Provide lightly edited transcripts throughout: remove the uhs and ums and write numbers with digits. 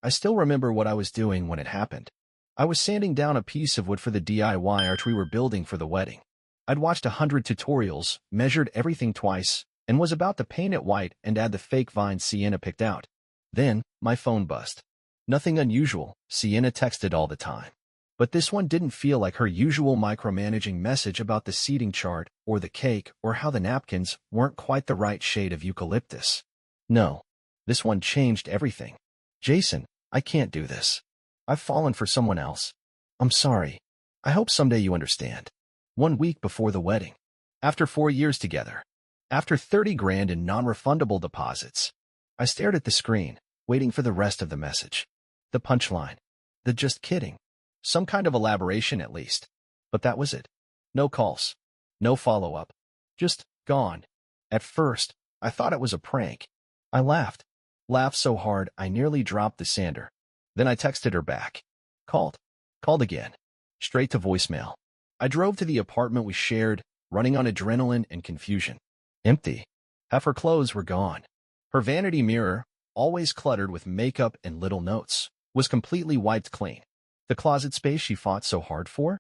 I still remember what I was doing when it happened. I was sanding down a piece of wood for the DIY arch we were building for the wedding. I'd watched 100 tutorials, measured everything twice, and was about to paint it white and add the fake vines Sienna picked out. Then, my phone buzzed. Nothing unusual, Sienna texted all the time. But this one didn't feel like her usual micromanaging message about the seating chart, or the cake, or how the napkins weren't quite the right shade of eucalyptus. No. This one changed everything. Jason, I can't do this. I've fallen for someone else. I'm sorry. I hope someday you understand. 1 week before the wedding. After 4 years together. After 30 grand in non-refundable deposits. I stared at the screen, waiting for the rest of the message. The punchline. The just kidding. Some kind of elaboration at least. But that was it. No calls. No follow-up. Just gone. At first, I thought it was a prank. I laughed. Laughed so hard I nearly dropped the sander. Then I texted her back. Called. Called again. Straight to voicemail. I drove to the apartment we shared, running on adrenaline and confusion. Empty. Half her clothes were gone. Her vanity mirror, always cluttered with makeup and little notes, was completely wiped clean. The closet space she fought so hard for?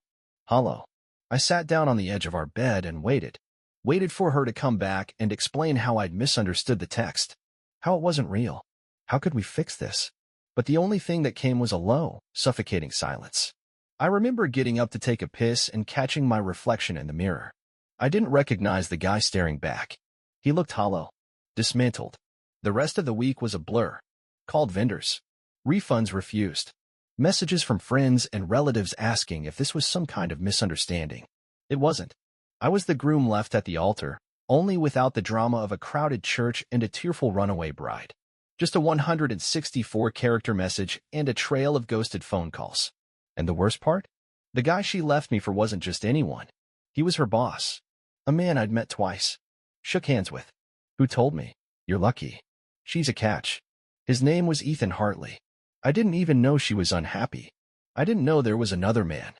Hollow. I sat down on the edge of our bed and waited. Waited for her to come back and explain how I'd misunderstood the text. How it wasn't real. How could we fix this? But the only thing that came was a low, suffocating silence. I remember getting up to take a piss and catching my reflection in the mirror. I didn't recognize the guy staring back. He looked hollow. Dismantled. The rest of the week was a blur. Called vendors. Refunds refused. Messages from friends and relatives asking if this was some kind of misunderstanding. It wasn't. I was the groom left at the altar, only without the drama of a crowded church and a tearful runaway bride. Just a 164-character message and a trail of ghosted phone calls. And the worst part? The guy she left me for wasn't just anyone. He was her boss. A man I'd met twice. Shook hands with. Who told me, "You're lucky. She's a catch." His name was Ethan Hartley. I didn't even know she was unhappy. I didn't know there was another man.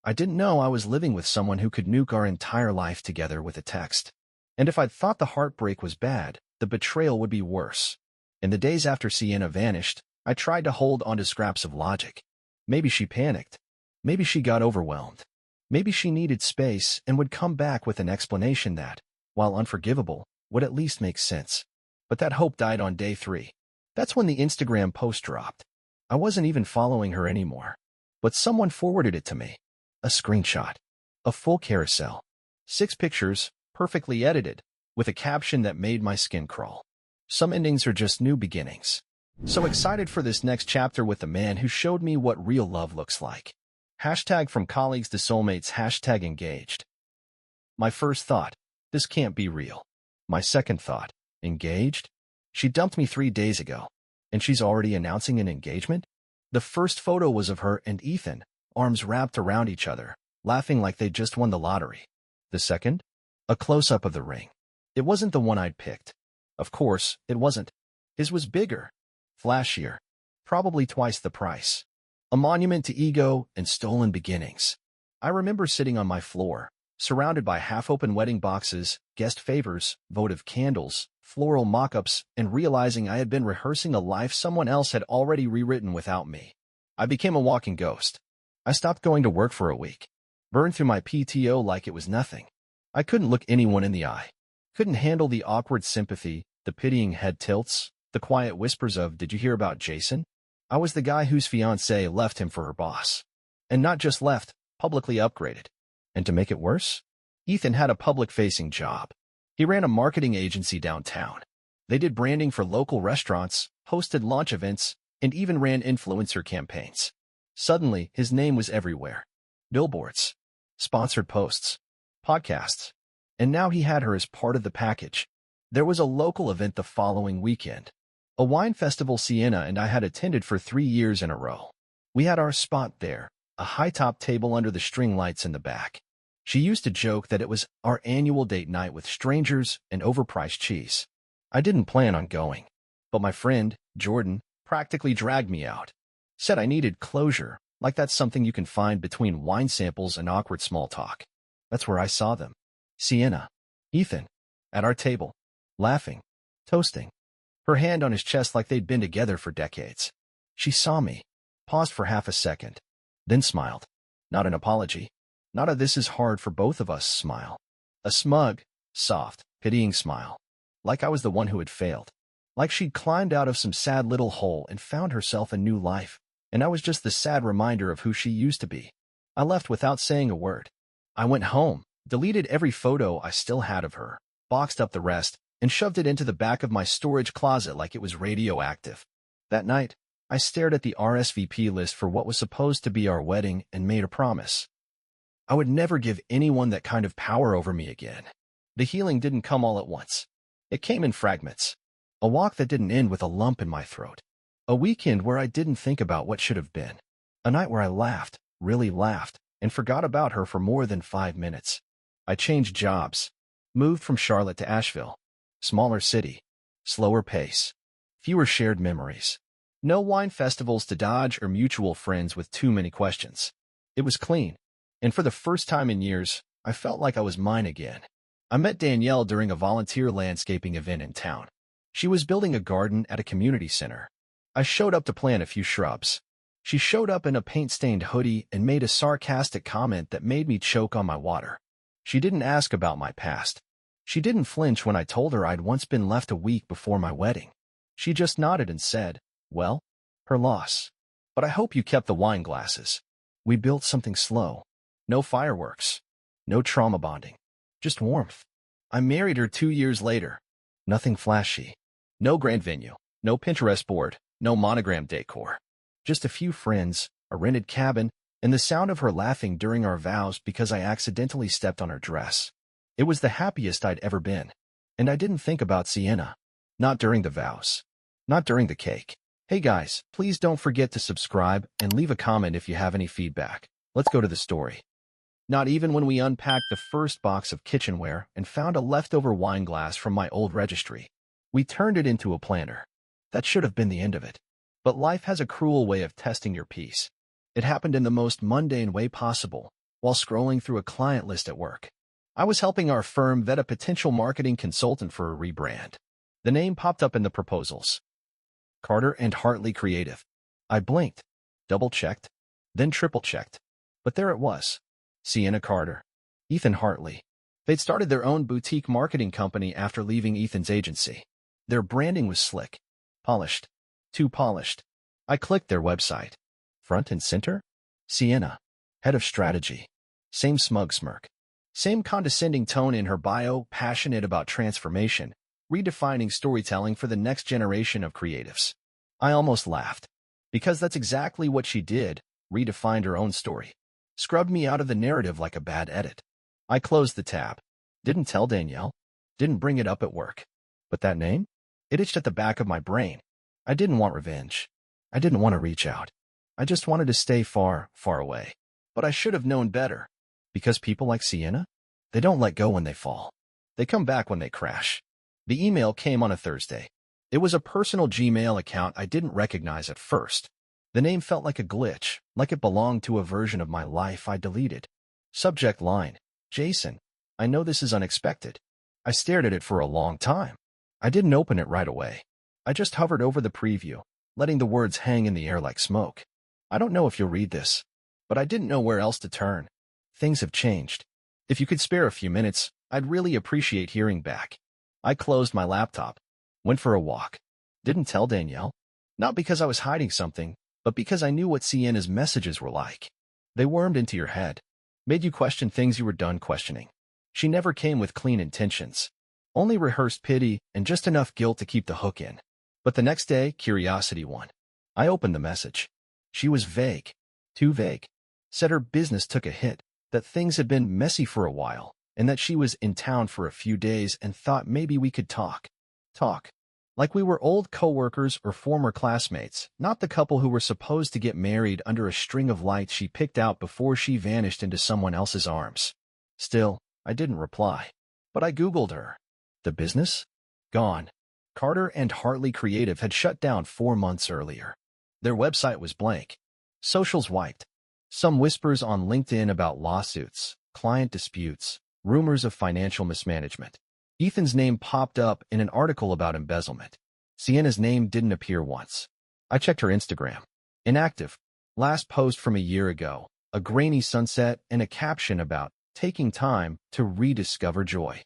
I didn't know I was living with someone who could nuke our entire life together with a text. And if I'd thought the heartbreak was bad, the betrayal would be worse. In the days after Sienna vanished, I tried to hold onto scraps of logic. Maybe she panicked. Maybe she got overwhelmed. Maybe she needed space and would come back with an explanation that, while unforgivable, would at least make sense. But that hope died on day 3. That's when the Instagram post dropped. I wasn't even following her anymore. But someone forwarded it to me. A screenshot. A full carousel. 6 pictures, perfectly edited, with a caption that made my skin crawl. Some endings are just new beginnings. So excited for this next chapter with the man who showed me what real love looks like. Hashtag from colleagues to soulmates, hashtag engaged. My first thought, this can't be real. My second thought, engaged? She dumped me 3 days ago, and she's already announcing an engagement? The first photo was of her and Ethan, arms wrapped around each other, laughing like they just won the lottery. The second? A close-up of the ring. It wasn't the one I'd picked. Of course, it wasn't. His was bigger, flashier, probably twice the price. A monument to ego and stolen beginnings. I remember sitting on my floor, surrounded by half-open wedding boxes, guest favors, votive candles, floral mock-ups, and realizing I had been rehearsing a life someone else had already rewritten without me. I became a walking ghost. I stopped going to work for a week. Burned through my PTO like it was nothing. I couldn't look anyone in the eye. Couldn't handle the awkward sympathy, the pitying head tilts, the quiet whispers of, "Did you hear about Jason?" I was the guy whose fiancée left him for her boss. And not just left, publicly upgraded. And to make it worse, Ethan had a public-facing job. He ran a marketing agency downtown. They did branding for local restaurants, hosted launch events, and even ran influencer campaigns. Suddenly, his name was everywhere. Billboards, sponsored posts, podcasts. And now he had her as part of the package. There was a local event the following weekend. A wine festival Sienna and I had attended for 3 years in a row. We had our spot there, a high-top table under the string lights in the back. She used to joke that it was our annual date night with strangers and overpriced cheese. I didn't plan on going, but my friend, Jordan, practically dragged me out. Said I needed closure, like that's something you can find between wine samples and awkward small talk. That's where I saw them. Sienna, Ethan, at our table, laughing, toasting, her hand on his chest like they'd been together for decades. She saw me, paused for half a second, then smiled. Not an apology. Not a "this is hard for both of us" smile. A smug, soft, pitying smile. Like I was the one who had failed. Like she'd climbed out of some sad little hole and found herself a new life, and I was just the sad reminder of who she used to be. I left without saying a word. I went home, deleted every photo I still had of her, boxed up the rest, and shoved it into the back of my storage closet like it was radioactive. That night, I stared at the RSVP list for what was supposed to be our wedding and made a promise. I would never give anyone that kind of power over me again. The healing didn't come all at once. It came in fragments. A walk that didn't end with a lump in my throat. A weekend where I didn't think about what should have been. A night where I laughed, really laughed, and forgot about her for more than 5 minutes. I changed jobs. Moved from Charlotte to Asheville. Smaller city. Slower pace. Fewer shared memories. No wine festivals to dodge or mutual friends with too many questions. It was clean. And for the first time in years, I felt like I was mine again. I met Danielle during a volunteer landscaping event in town. She was building a garden at a community center. I showed up to plant a few shrubs. She showed up in a paint-stained hoodie and made a sarcastic comment that made me choke on my water. She didn't ask about my past. She didn't flinch when I told her I'd once been left a week before my wedding. She just nodded and said, "Well, her loss. But I hope you kept the wine glasses." We built something slow. No fireworks. No trauma bonding. Just warmth. I married her 2 years later. Nothing flashy. No grand venue. No Pinterest board. No monogram decor. Just a few friends, a rented cabin, and the sound of her laughing during our vows because I accidentally stepped on her dress. It was the happiest I'd ever been. And I didn't think about Sienna. Not during the vows. Not during the cake. Hey guys, please don't forget to subscribe and leave a comment if you have any feedback. Let's go to the story. Not even when we unpacked the first box of kitchenware and found a leftover wine glass from my old registry. We turned it into a planter. That should have been the end of it. But life has a cruel way of testing your peace. It happened in the most mundane way possible, while scrolling through a client list at work. I was helping our firm vet a potential marketing consultant for a rebrand. The name popped up in the proposals. Carter and Hartley Creative. I blinked, double-checked, then triple-checked. But there it was. Sienna Carter. Ethan Hartley. They'd started their own boutique marketing company after leaving Ethan's agency. Their branding was slick. Polished. Too polished. I clicked their website. Front and center? Sienna. Head of strategy. Same smug smirk. Same condescending tone in her bio, passionate about transformation, redefining storytelling for the next generation of creatives. I almost laughed. Because that's exactly what she did, redefined her own story. Scrubbed me out of the narrative like a bad edit. I closed the tab. Didn't tell Danielle. Didn't bring it up at work. But that name? It itched at the back of my brain. I didn't want revenge. I didn't want to reach out. I just wanted to stay far, far away. But I should have known better. Because people like Sienna? They don't let go when they fall. They come back when they crash. The email came on a Thursday. It was a personal Gmail account I didn't recognize at first. The name felt like a glitch, like it belonged to a version of my life I deleted. Subject line: Jason, I know this is unexpected. I stared at it for a long time. I didn't open it right away. I just hovered over the preview, letting the words hang in the air like smoke. I don't know if you'll read this, but I didn't know where else to turn. Things have changed. If you could spare a few minutes, I'd really appreciate hearing back. I closed my laptop, went for a walk. Didn't tell Danielle. Not because I was hiding something, but because I knew what Sienna's messages were like. They wormed into your head, made you question things you were done questioning. She never came with clean intentions, only rehearsed pity and just enough guilt to keep the hook in. But the next day, curiosity won. I opened the message. She was vague, too vague. Said her business took a hit, that things had been messy for a while, and that she was in town for a few days and thought maybe we could talk. Talk. Like we were old coworkers or former classmates, not the couple who were supposed to get married under a string of lights she picked out before she vanished into someone else's arms. Still, I didn't reply. But I Googled her. The business? Gone. Carter and Hartley Creative had shut down 4 months earlier. Their website was blank. Socials wiped. Some whispers on LinkedIn about lawsuits, client disputes, rumors of financial mismanagement. Ethan's name popped up in an article about embezzlement. Sienna's name didn't appear once. I checked her Instagram. Inactive. Last post from a year ago. A grainy sunset and a caption about taking time to rediscover joy.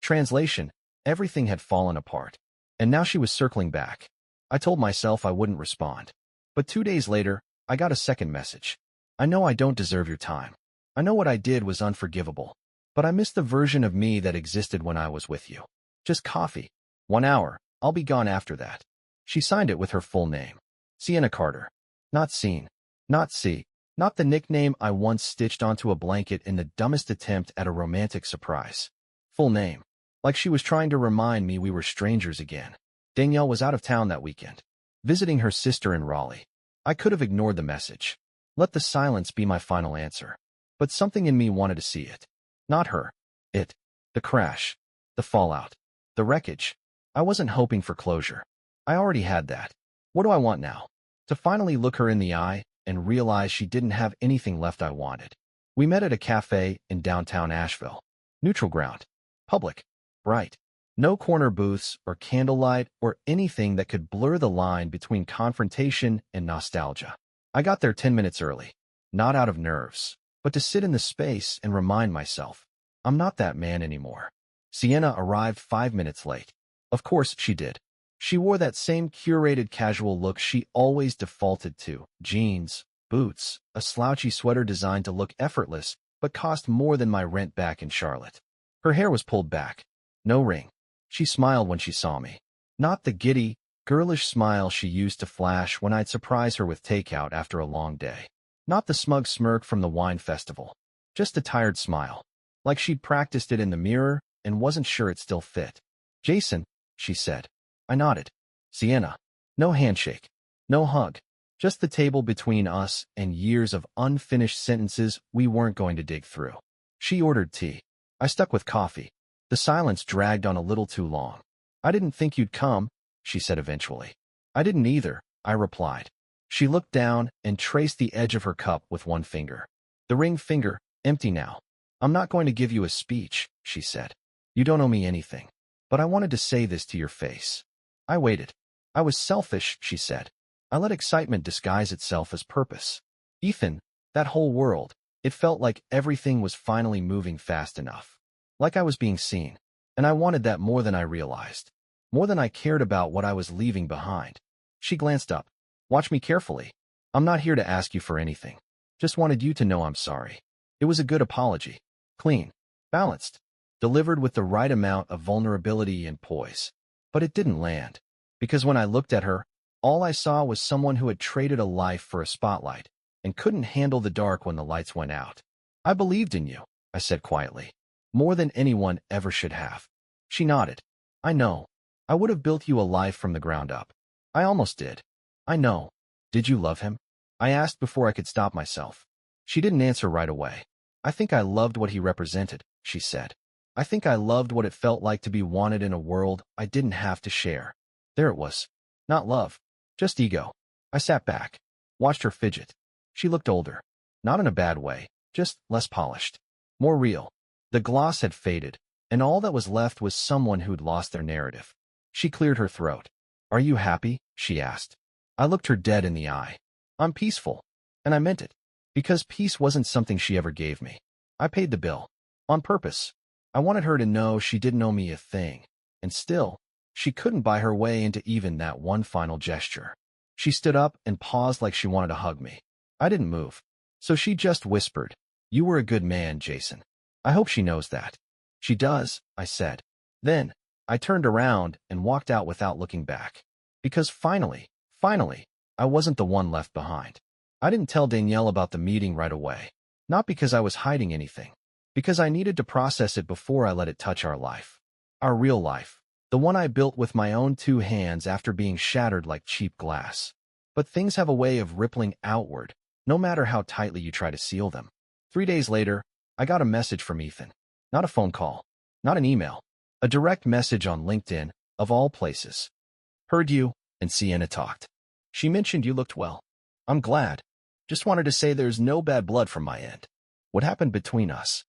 Translation. Everything had fallen apart. And now she was circling back. I told myself I wouldn't respond. But 2 days later, I got a second message. I know I don't deserve your time. I know what I did was unforgivable. But I miss the version of me that existed when I was with you. Just coffee. 1 hour. I'll be gone after that. She signed it with her full name. Sienna Carter. Not Seen. Not C. Not the nickname I once stitched onto a blanket in the dumbest attempt at a romantic surprise. Full name. Like she was trying to remind me we were strangers again. Danielle was out of town that weekend, visiting her sister in Raleigh. I could have ignored the message. Let the silence be my final answer. But something in me wanted to see it. Not her. It. The crash. The fallout. The wreckage. I wasn't hoping for closure. I already had that. What do I want now? To finally look her in the eye and realize she didn't have anything left I wanted. We met at a cafe in downtown Asheville. Neutral ground. Public. Bright. No corner booths or candlelight or anything that could blur the line between confrontation and nostalgia. I got there 10 minutes early. Not out of nerves, but to sit in the space and remind myself, I'm not that man anymore. Sienna arrived 5 minutes late. Of course she did. She wore that same curated casual look she always defaulted to. Jeans, boots, a slouchy sweater designed to look effortless, but cost more than my rent back in Charlotte. Her hair was pulled back. No ring. She smiled when she saw me. Not the giddy, girlish smile she used to flash when I'd surprise her with takeout after a long day. Not the smug smirk from the wine festival. Just a tired smile. Like she'd practiced it in the mirror and wasn't sure it still fit. Jason, she said. I nodded. Sienna. No handshake. No hug. Just the table between us and years of unfinished sentences we weren't going to dig through. She ordered tea. I stuck with coffee. The silence dragged on a little too long. I didn't think you'd come, she said eventually. I didn't either, I replied. She looked down and traced the edge of her cup with one finger. The ring finger, empty now. I'm not going to give you a speech, she said. You don't owe me anything. But I wanted to say this to your face. I waited. I was selfish, she said. I let excitement disguise itself as purpose. Ethan, that whole world, it felt like everything was finally moving fast enough. Like I was being seen. And I wanted that more than I realized. More than I cared about what I was leaving behind. She glanced up. Watch me carefully. I'm not here to ask you for anything. Just wanted you to know I'm sorry. It was a good apology. Clean. Balanced. Delivered with the right amount of vulnerability and poise. But it didn't land. Because when I looked at her, all I saw was someone who had traded a life for a spotlight and couldn't handle the dark when the lights went out. I believed in you, I said quietly. More than anyone ever should have. She nodded. I know. I would have built you a life from the ground up. I almost did. I know. Did you love him? I asked before I could stop myself. She didn't answer right away. I think I loved what he represented, she said. I think I loved what it felt like to be wanted in a world I didn't have to share. There it was. Not love. Just ego. I sat back. Watched her fidget. She looked older. Not in a bad way. Just less polished. More real. The gloss had faded, and all that was left was someone who'd lost their narrative. She cleared her throat. Are you happy? She asked. I looked her dead in the eye. I'm peaceful. And I meant it. Because peace wasn't something she ever gave me. I paid the bill. On purpose. I wanted her to know she didn't owe me a thing. And still, she couldn't buy her way into even that one final gesture. She stood up and paused like she wanted to hug me. I didn't move. So she just whispered, You were a good man, Jason. I hope she knows that. She does, I said. Then, I turned around and walked out without looking back. Because finally, I wasn't the one left behind. I didn't tell Danielle about the meeting right away. Not because I was hiding anything. Because I needed to process it before I let it touch our life. Our real life. The one I built with my own 2 hands after being shattered like cheap glass. But things have a way of rippling outward, no matter how tightly you try to seal them. 3 days later, I got a message from Ethan. Not a phone call. Not an email. A direct message on LinkedIn, of all places. Heard you, and Sienna talked. She mentioned you looked well. I'm glad. Just wanted to say there's no bad blood from my end. What happened between us?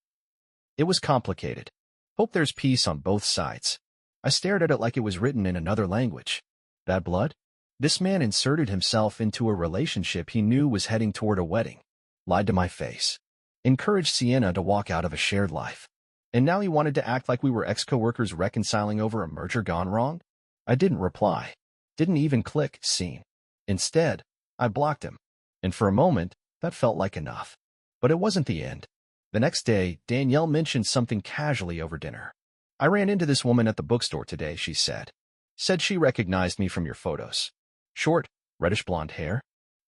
It was complicated. Hope there's peace on both sides. I stared at it like it was written in another language. Bad blood? This man inserted himself into a relationship he knew was heading toward a wedding, lied to my face, encouraged Sienna to walk out of a shared life. And now he wanted to act like we were ex-coworkers reconciling over a merger gone wrong? I didn't reply. Didn't even click seen. Instead, I blocked him. And for a moment, that felt like enough. But it wasn't the end. The next day, Danielle mentioned something casually over dinner. I ran into this woman at the bookstore today, she said. Said she recognized me from your photos. Short, reddish blonde hair.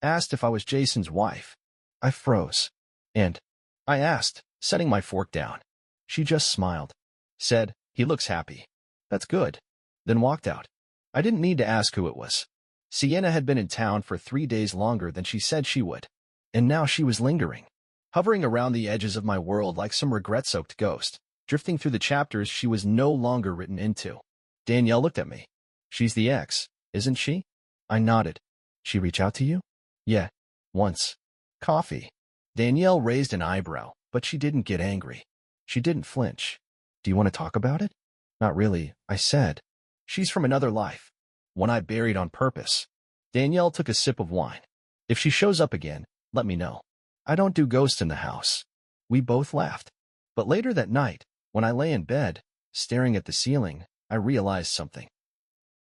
Asked if I was Jason's wife. I froze. And I asked, setting my fork down. She just smiled. Said, he looks happy. That's good. Then walked out. I didn't need to ask who it was. Sienna had been in town for 3 days longer than she said she would. And now she was lingering, hovering around the edges of my world like some regret-soaked ghost, drifting through the chapters she was no longer written into. Danielle looked at me. She's the ex, isn't she? I nodded. She reach out to you? Yeah, once. Coffee. Danielle raised an eyebrow, but she didn't get angry. She didn't flinch. Do you want to talk about it? Not really, I said. She's from another life. One I buried on purpose. Danielle took a sip of wine. If she shows up again, let me know. I don't do ghosts in the house. We both laughed. But later that night, when I lay in bed, staring at the ceiling, I realized something.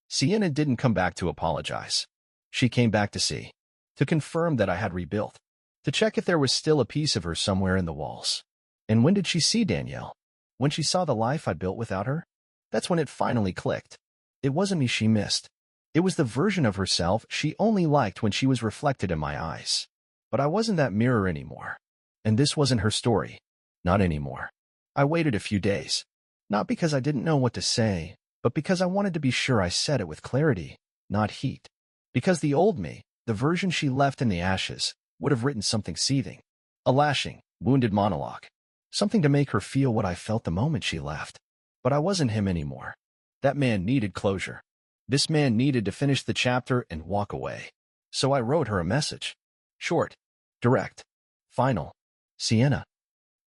Sienna didn't come back to apologize. She came back to see, to confirm that I had rebuilt, to check if there was still a piece of her somewhere in the walls. And when did she see Danielle? When she saw the life I'd built without her? That's when it finally clicked. It wasn't me she missed. It was the version of herself she only liked when she was reflected in my eyes. But I wasn't that mirror anymore. And this wasn't her story. Not anymore. I waited a few days. Not because I didn't know what to say, but because I wanted to be sure I said it with clarity, not heat. Because the old me, the version she left in the ashes, would have written something seething. A lashing, wounded monologue. Something to make her feel what I felt the moment she left. But I wasn't him anymore. That man needed closure. This man needed to finish the chapter and walk away. So I wrote her a message. Short, direct, final. Sienna,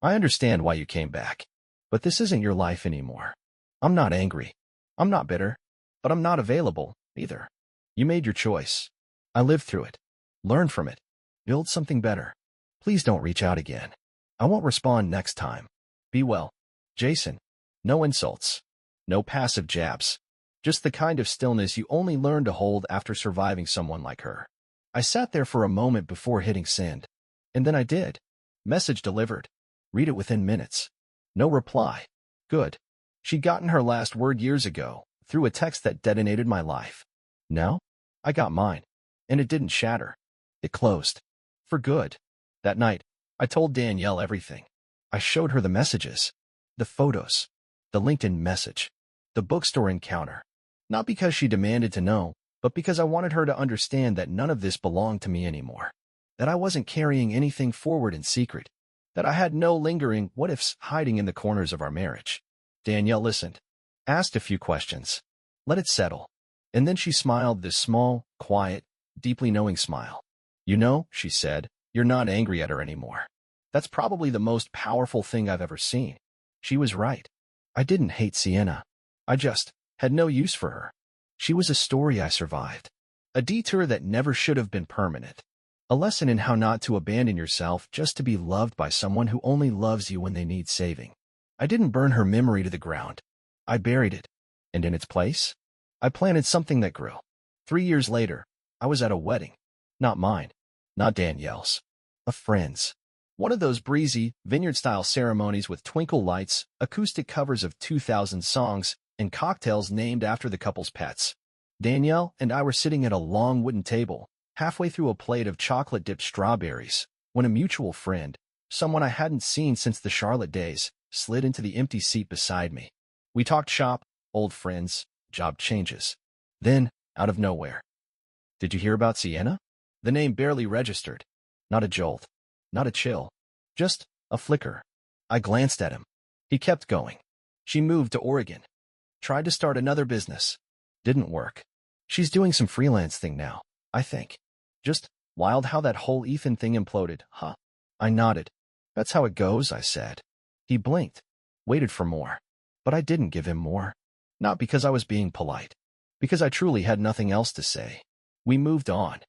I understand why you came back. But this isn't your life anymore. I'm not angry. I'm not bitter. But I'm not available, either. You made your choice. I lived through it. Learn from it. Build something better. Please don't reach out again. I won't respond next time. Be well. Jason. No insults. No passive jabs. Just the kind of stillness you only learn to hold after surviving someone like her. I sat there for a moment before hitting send. And then I did. Message delivered. Read it within minutes. No reply. Good. She'd gotten her last word years ago, through a text that detonated my life. Now, I got mine. And it didn't shatter. It closed. For good. That night, I told Danielle everything. I showed her the messages. The photos. The LinkedIn message. The bookstore encounter. Not because she demanded to know, but because I wanted her to understand that none of this belonged to me anymore. That I wasn't carrying anything forward in secret. That I had no lingering what-ifs hiding in the corners of our marriage. Danielle listened. Asked a few questions. Let it settle. And then she smiled this small, quiet, deeply knowing smile. You know, she said, you're not angry at her anymore. That's probably the most powerful thing I've ever seen. She was right. I didn't hate Sienna. I just had no use for her. She was a story I survived. A detour that never should have been permanent. A lesson in how not to abandon yourself just to be loved by someone who only loves you when they need saving. I didn't burn her memory to the ground. I buried it. And in its place, I planted something that grew. 3 years later, I was at a wedding. Not mine. Not Danielle's. A friend's. One of those breezy, vineyard-style ceremonies with twinkle lights, acoustic covers of 2,000 songs, and cocktails named after the couple's pets. Danielle and I were sitting at a long wooden table, halfway through a plate of chocolate-dipped strawberries, when a mutual friend, someone I hadn't seen since the Charlotte days, slid into the empty seat beside me. We talked shop, old friends, job changes. Then, out of nowhere. Did you hear about Sienna? The name barely registered. Not a jolt. Not a chill. Just a flicker. I glanced at him. He kept going. She moved to Oregon. Tried to start another business. Didn't work. She's doing some freelance thing now, I think. Just wild how that whole Ethan thing imploded, huh? I nodded. That's how it goes, I said. He blinked. Waited for more. But I didn't give him more. Not because I was being polite. Because I truly had nothing else to say. We moved on.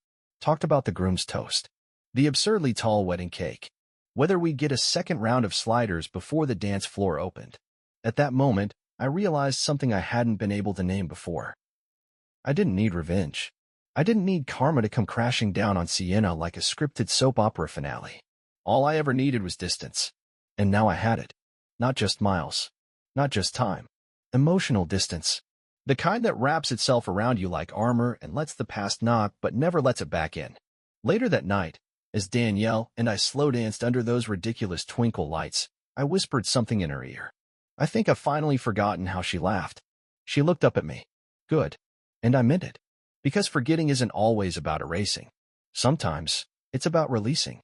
Talked about the groom's toast. The absurdly tall wedding cake. Whether we'd get a second round of sliders before the dance floor opened. At that moment, I realized something I hadn't been able to name before. I didn't need revenge. I didn't need karma to come crashing down on Sienna like a scripted soap opera finale. All I ever needed was distance. And now I had it. Not just miles. Not just time. Emotional distance. The kind that wraps itself around you like armor and lets the past knock but never lets it back in. Later that night, as Danielle and I slow danced under those ridiculous twinkle lights, I whispered something in her ear. I think I've finally forgotten how she laughed. She looked up at me. Good. And I meant it. Because forgetting isn't always about erasing. Sometimes, it's about releasing.